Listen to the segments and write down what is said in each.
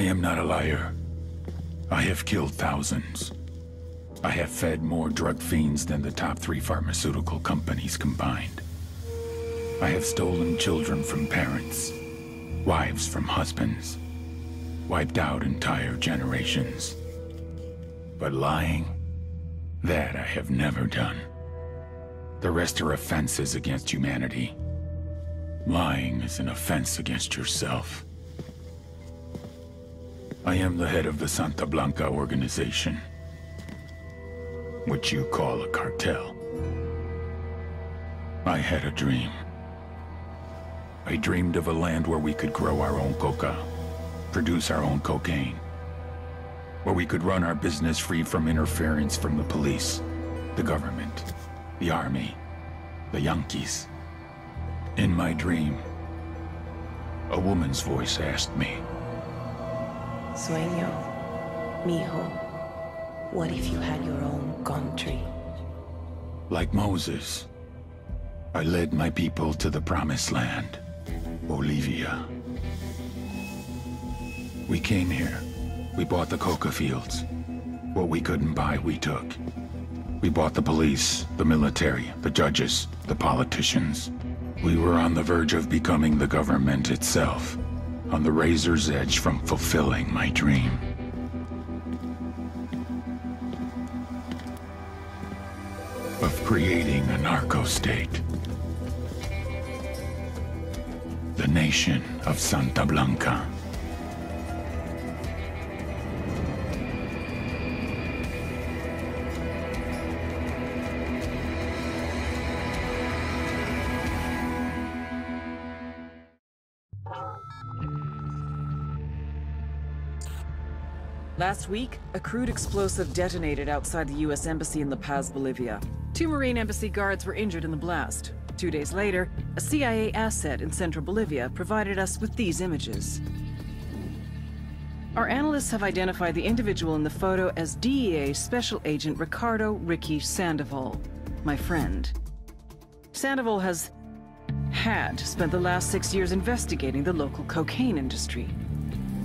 I am not a liar. I have killed thousands. I have fed more drug fiends than the top 3 pharmaceutical companies combined. I have stolen children from parents, wives from husbands, wiped out entire generations. But lying, that I have never done. The rest are offenses against humanity. Lying is an offense against yourself. I am the head of the Santa Blanca organization, which you call a cartel. I had a dream. I dreamed of a land where we could grow our own coca, produce our own cocaine, where we could run our business free from interference from the police, the government, the army, the Yankees. In my dream, a woman's voice asked me, Sueño, mijo, what if you had your own country? Like Moses, I led my people to the promised land, Bolivia. We came here. We bought the coca fields. What we couldn't buy, we took. We bought the police, the military, the judges, the politicians. We were on the verge of becoming the government itself, on the razor's edge from fulfilling my dream. Of creating a narco-state. The nation of Santa Blanca. Last week, a crude explosive detonated outside the U.S. Embassy in La Paz, Bolivia. 2 Marine Embassy guards were injured in the blast. 2 days later, a CIA asset in central Bolivia provided us with these images. Our analysts have identified the individual in the photo as DEA Special Agent Ricardo Ricky Sandoval, my friend. Sandoval had spent the last 6 years investigating the local cocaine industry.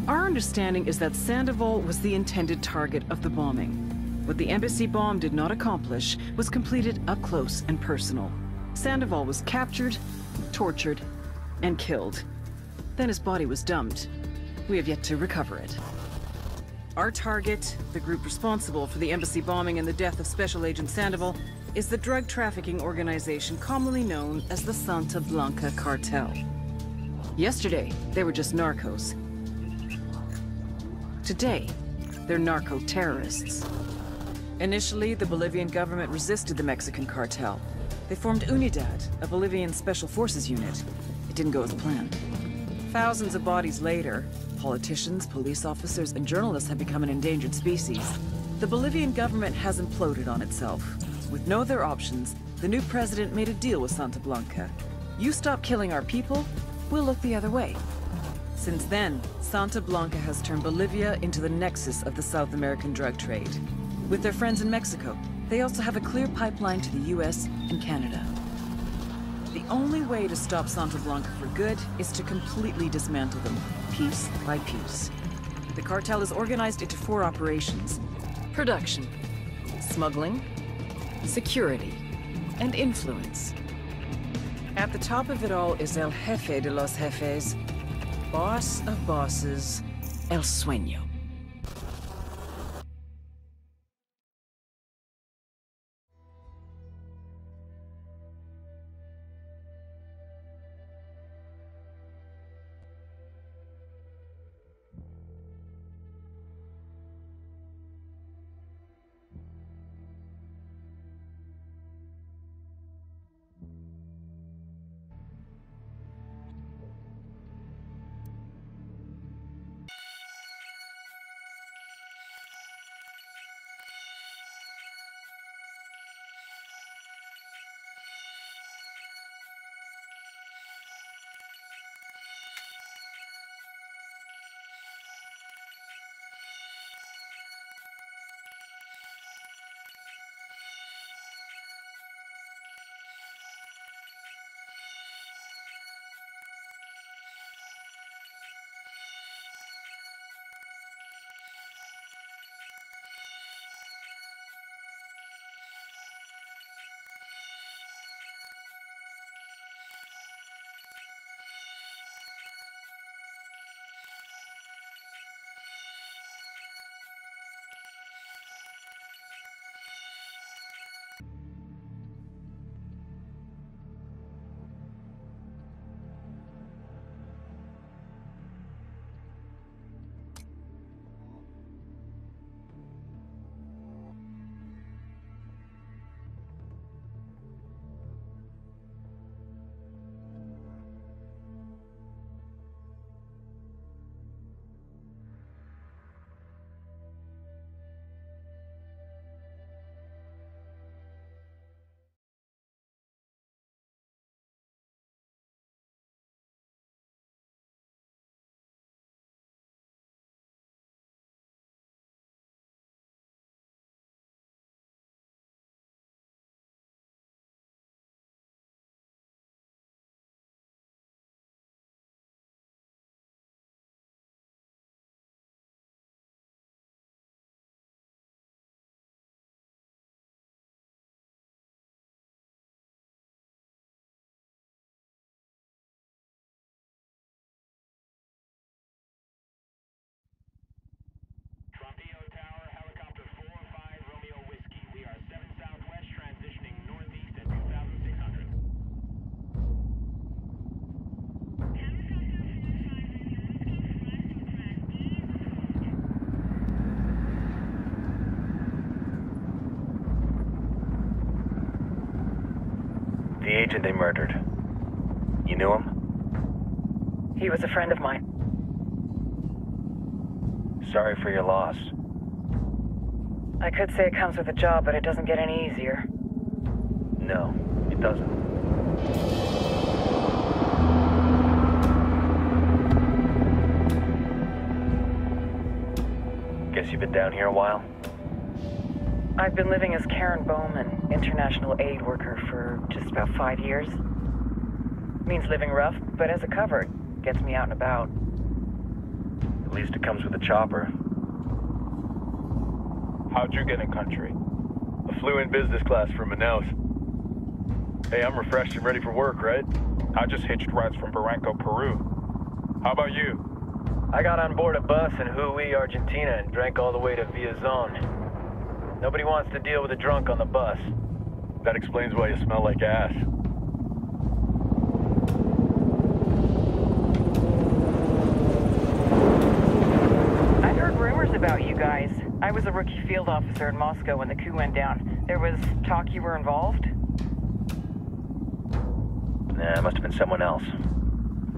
Our understanding is that Sandoval was the intended target of the bombing. What the embassy bomb did not accomplish was completed up close and personal. Sandoval was captured, tortured, and killed. Then his body was dumped. We have yet to recover it. Our target, the group responsible for the embassy bombing and the death of Special Agent Sandoval, is the drug trafficking organization commonly known as the Santa Blanca Cartel. Yesterday, they were just narcos. Today, they're narco-terrorists. Initially, the Bolivian government resisted the Mexican cartel. They formed UNIDAD, a Bolivian special forces unit. It didn't go as planned. Thousands of bodies later, politicians, police officers, and journalists have become an endangered species. The Bolivian government has imploded on itself. With no other options, the new president made a deal with Santa Blanca. You stop killing our people, we'll look the other way. Since then, Santa Blanca has turned Bolivia into the nexus of the South American drug trade. With their friends in Mexico, they also have a clear pipeline to the US and Canada. The only way to stop Santa Blanca for good is to completely dismantle them, piece by piece. The cartel is organized into 4 operations: production, smuggling, security, and influence. At the top of it all is El Jefe de los Jefes, boss of bosses, El Sueño. The agent they murdered. You knew him? He was a friend of mine. Sorry for your loss. I could say it comes with a job, but it doesn't get any easier. No, it doesn't. Guess you've been down here a while? I've been living as Karen Bowman, international aid worker, for just about 5 years. Means living rough, but as a cover, gets me out and about. At least it comes with a chopper. How'd you get in country? I flew in business class from Manaus. Hey, I'm refreshed and ready for work, right? I just hitched rides from Barranco, Peru. How about you? I got on board a bus in Hui, Argentina, and drank all the way to Villazon. Nobody wants to deal with a drunk on the bus. That explains why you smell like ass. I heard rumors about you guys. I was a rookie field officer in Moscow when the coup went down. There was talk you were involved? Nah, it must have been someone else.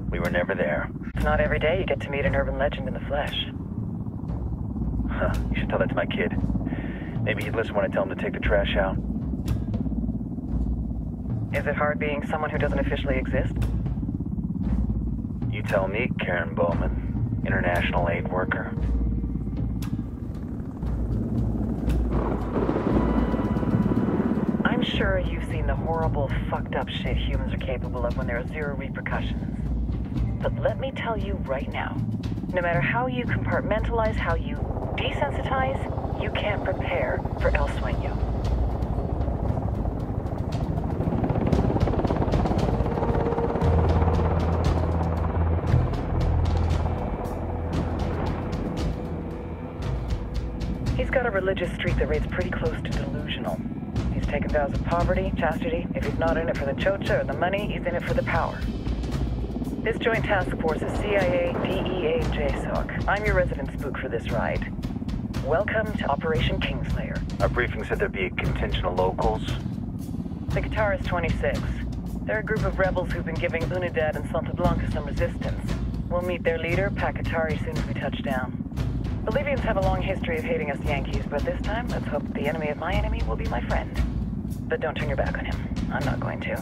We were never there. It's not every day you get to meet an urban legend in the flesh. Huh, you should tell that to my kid. Maybe he'd listen when I tell him to take the trash out. Is it hard being someone who doesn't officially exist? You tell me, Karen Bowman, international aid worker. I'm sure you've seen the horrible, fucked up shit humans are capable of when there are zero repercussions. But let me tell you right now, no matter how you compartmentalize, how you desensitize, you can't prepare for El Sueño. He's got a religious streak that rates pretty close to delusional. He's taken vows of poverty, chastity. If he's not in it for the chocha or the money, he's in it for the power. This joint task force is CIA, DEA, and JSOC. I'm your resident spook for this ride. Welcome to Operation Kingslayer. Our briefing said there'd be a contingent of locals. The Guitarist 26. They're a group of rebels who've been giving Unidad and Santa Blanca some resistance. We'll meet their leader, Ps4, soon as we touch down. Bolivians have a long history of hating us Yankees, but this time, let's hope the enemy of my enemy will be my friend. But don't turn your back on him. I'm not going to.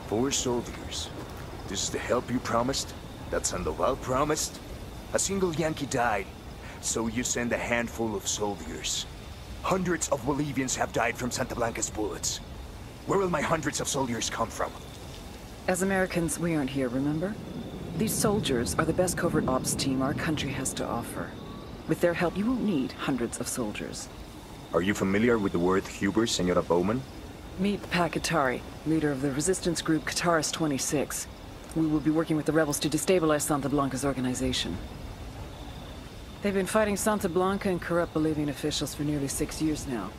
Four soldiers. This is the help you promised? That Sandoval promised? A single Yankee died, so you send a handful of soldiers. Hundreds of Bolivians have died from Santa Blanca's bullets. Where will my hundreds of soldiers come from? As Americans, we aren't here, remember? These soldiers are the best covert ops team our country has to offer. With their help, you won't need hundreds of soldiers. Are you familiar with the word hubris, Senora Bowman? Meet Ps4, leader of the resistance group Guitarist 26. We will be working with the rebels to destabilize Santa Blanca's organization. They've been fighting Santa Blanca and corrupt Bolivian officials for nearly 6 years now.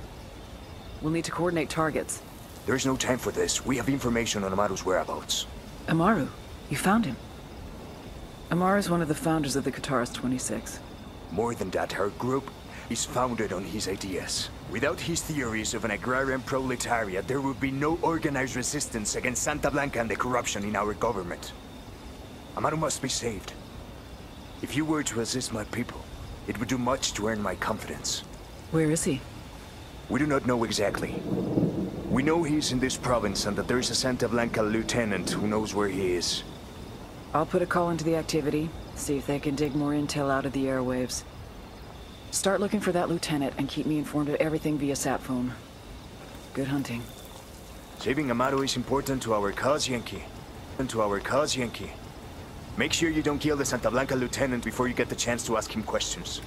We'll need to coordinate targets. There's no time for this. We have information on Amaru's whereabouts. Amaru? You found him? Amaru is one of the founders of the Guitarist 26. More than that, her group is founded on his ideas. Without his theories of an agrarian proletariat, there would be no organized resistance against Santa Blanca and the corruption in our government. Amaru must be saved. If you were to assist my people, it would do much to earn my confidence. Where is he? We do not know exactly. We know he's in this province and that there is a Santa Blanca lieutenant who knows where he is. I'll put a call into the activity, see if they can dig more intel out of the airwaves. Start looking for that lieutenant and keep me informed of everything via sat phone. Good hunting. Saving Amaru is important to our cause, Yankee. And to our cause, Yankee. Make sure you don't kill the Santa Blanca lieutenant before you get the chance to ask him questions.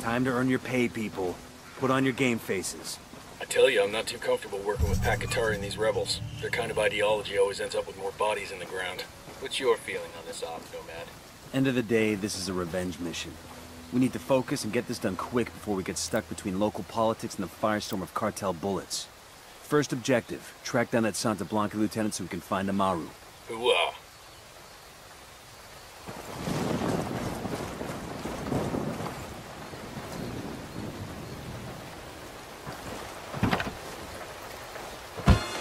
Time to earn your pay, people. Put on your game faces. I tell you, I'm not too comfortable working with Pakatari and these rebels. Their kind of ideology always ends up with more bodies in the ground. What's your feeling on this op, Nomad? End of the day, this is a revenge mission. We need to focus and get this done quick before we get stuck between local politics and the firestorm of cartel bullets. First objective, track down that Santa Blanca lieutenant so we can find Amaru. Hooah.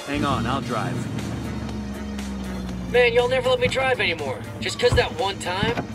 Hang on, I'll drive. Man, y'all never let me drive anymore. Just 'cause that one time?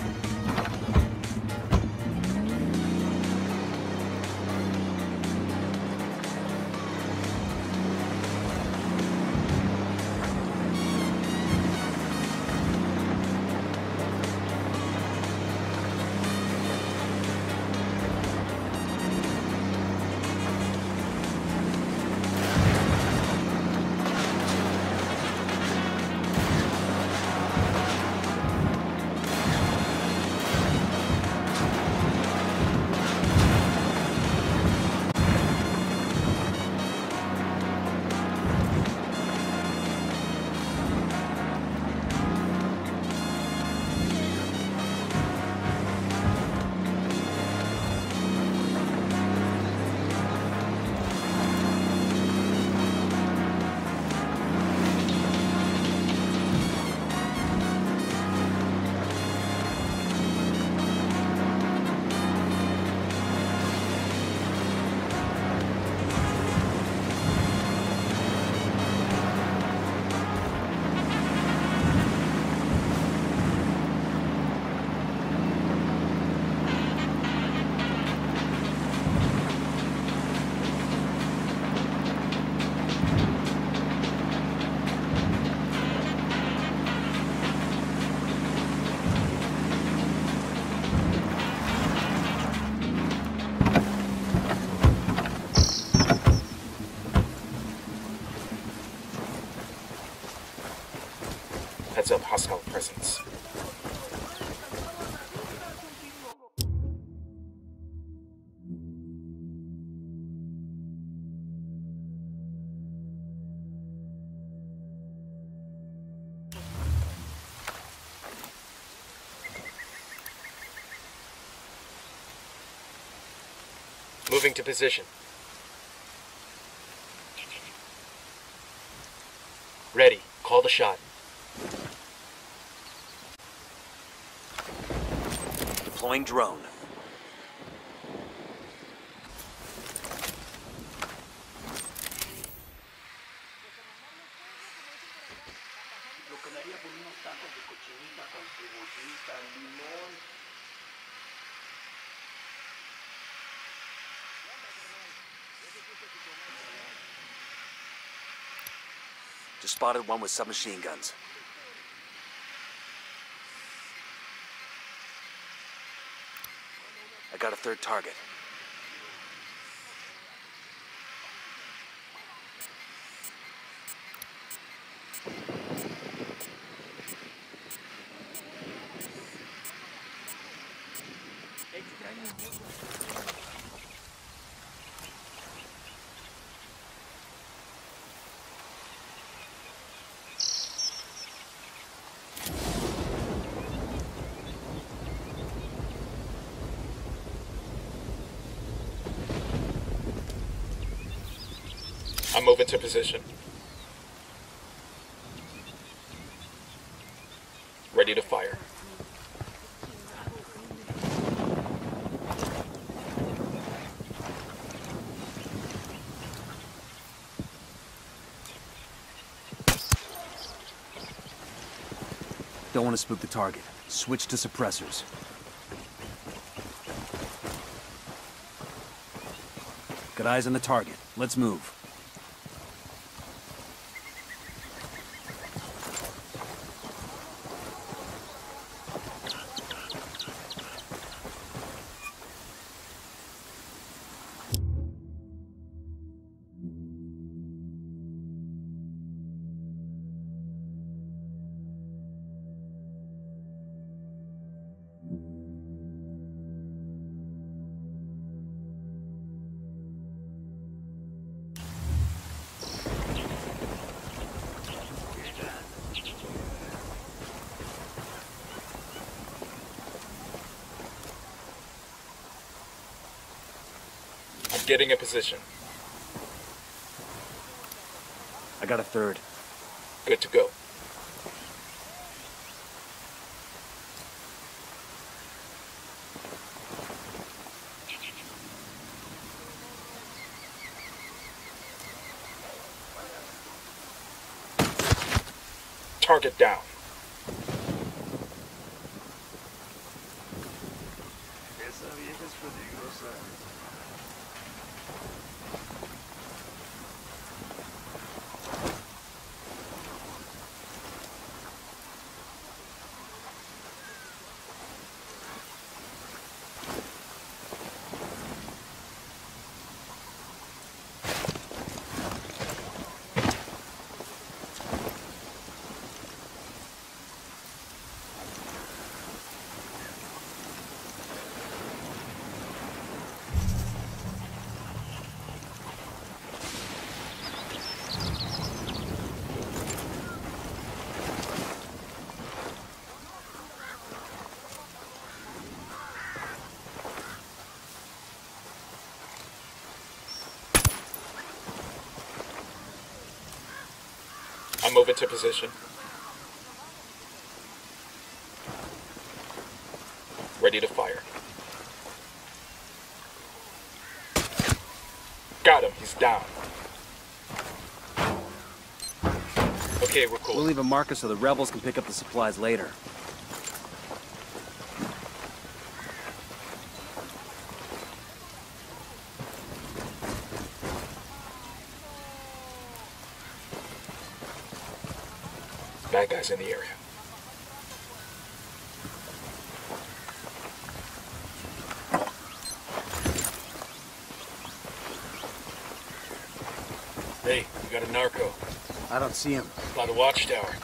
Heads up, hostile presence. Moving to position. Ready. Call the shot. Deploying drone. Just spotted one with submachine guns. I got a third target. I'm moving to position. Ready to fire. Don't want to spook the target. Switch to suppressors. Got eyes on the target. Let's move. Getting a position. I got a third. Good to go. Target down. I'm moving to position. Ready to fire. Got him, he's down. Okay, we're cool. We'll leave a marker so the rebels can pick up the supplies later. Bad guys in the area. Hey, we got a narco. I don't see him. By the watchtower.